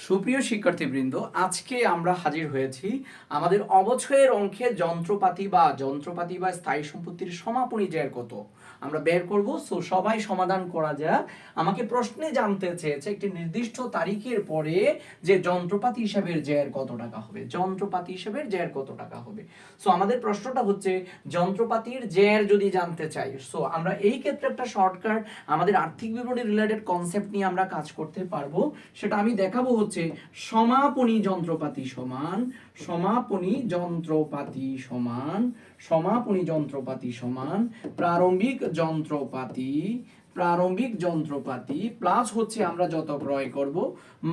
সুপ্রিয় শিক্ষার্থীবৃন্দ, আজকে আমরা হাজির হয়েছি আমাদের অবচয়ের অঙ্কে যন্ত্রপাতি বা স্থায়ী সম্পত্তির সমাপনী ব্যয় কত আমরা বের করব। সো সবাই সমাধান করা যাক। আমাকে প্রশ্নে জানতে চেয়েছে একটি নির্দিষ্ট তারিখের পরে যে যন্ত্রপাতি হিসাবের ব্যয় কত টাকা হবে, যন্ত্রপাতি হিসাবের ব্যয় কত টাকা হবে। সো আমাদের প্রশ্নটা হচ্ছে যন্ত্রপাতির ব্যয় যদি জানতে চাই, সো আমরা এই ক্ষেত্রে একটা শর্টকাট আমাদের আর্থিক বিবরণী রিলেটেড কনসেপ্ট নিয়ে আমরা কাজ করতে পারবো। সেটা আমি দেখাবো হচ্ছে সমাপনী যন্ত্রপাতি সমান প্রারম্ভিক যন্ত্রপাতি প্লাস হচ্ছে আমরা যত ক্রয় করব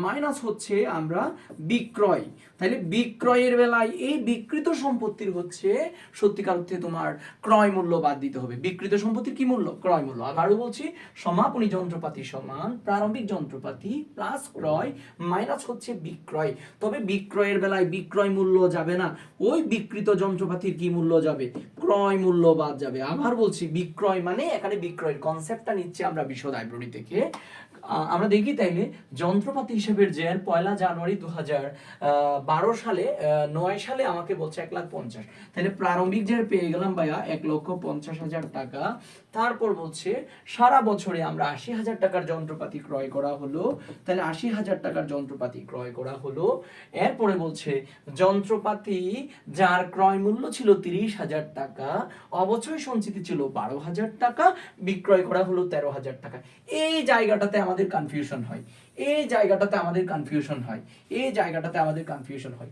মাইনাস হচ্ছে আমরা বিক্রয়। তাহলে বিক্রয়ের বেলায় এই বিকৃত সম্পত্তির হচ্ছে সত্যিকার অর্থে তোমার ক্রয় মূল্য বাদ দিতে হবে। বিকৃত সম্পত্তির কি মূল্য? ক্রয় মূল্য। আবারও বলছি, সমাপনী যন্ত্রপাতি সমান প্রারম্ভিক যন্ত্রপাতি প্লাস ক্রয় মাইনাস হচ্ছে বিক্রয়। তবে বিক্রয়ের বেলায় বিক্রয় মূল্য যাবে না, ওই বিকৃত যন্ত্রপাতির কি মূল্য যাবে? ক্রয় মূল্য বাদ যাবে। আবার বলছি, বিক্রয় মানে এখানে বিক্রয়ের কনসেপ্টটা নিচ্ছে আমরা বিশদ লাইব্রেরি থেকে। আমরা দেখি তাইলে যন্ত্রপাতি হিসেবে যে 1 জানুয়ারি 2012 সালে 9 সালে আমাকে বলছে 1,50,000। তাহলে প্রারম্ভিক যে পেয়ে গেলাম ভাইয়া 1,50,000 টাকা। তারপর বলছে সারা বছরে আমরা 80,000 টাকার যন্ত্রপাতি ক্রয় করা হলো। তাহলে 80,000 টাকার যন্ত্রপাতি ক্রয় করা হলো। এরপরে বলছে যন্ত্রপাতি যার ক্রয় মূল্য ছিল 30,000 টাকা, অবচয় সঞ্চিতি ছিল 12,000 টাকা, বিক্রয় করা হলো 13,000 টাকা। এই জায়গাটাতে আমাদের কনফিউশন হয়।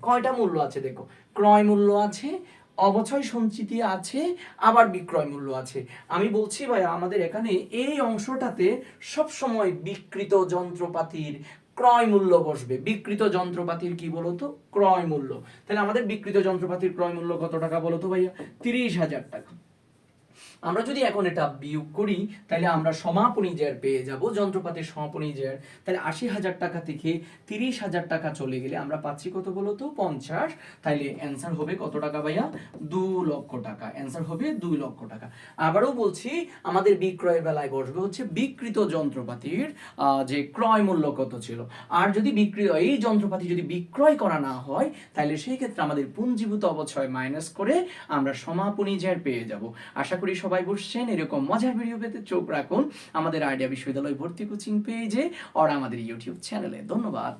কয়টা মূল্য আছে দেখো, ক্রয় মূল্য আছে, অবচয় সঞ্চিতি আছে, আবার বিক্রয় মূল্য আছে। আমি বলছি ভাইয়া, আমাদের এখানে এই অংশটাতে সবসময় বিকৃত যন্ত্রপাতির ক্রয় মূল্য বসবে। বিকৃত যন্ত্রপাতির কি বলতো? ক্রয় মূল্য। তাহলে আমাদের বিকৃত যন্ত্রপাতির ক্রয় মূল্য কত টাকা বলতো ভাইয়া? 30,000 টাকা। আমরা যদি এখন এটা বিয়োগ করি তাহলে আমরা সমাপনী ব্যয় পেয়ে যাব, যন্ত্রপাতির সমাপনী ব্যয়। তাহলে 80,000 টাকা থেকে 30,000 টাকা চলে গেলে আমরা পাচ্ছি কত বলতো? 50। তাহলে অ্যান্সার হবে কত টাকা ভাইয়া? 2 লক্ষ টাকা। অ্যান্সার হবে 2 লক্ষ টাকা। আবারও বলছি, আমাদের বিক্রয়ের বেলায় বসবে হচ্ছে বিকৃত যন্ত্রপাতির যে ক্রয় মূল্য কত ছিল। আর যদি এই যন্ত্রপাতি যদি বিক্রয় করা না হয় তাহলে সেই ক্ষেত্রে আমাদের পুঞ্জীভূত অবচয় মাইনাস করে আমরা সমাপনী ব্যয় পেয়ে যাব। আশা করি সবাই বুঝছেন। এরকম মজার ভিডিও পেতে চোখ রাখুন আমাদের আইডিয়া বিশ্ববিদ্যালয় ভর্তি কোচিং পেজে আর আমাদের ইউটিউব চ্যানেলে। ধন্যবাদ।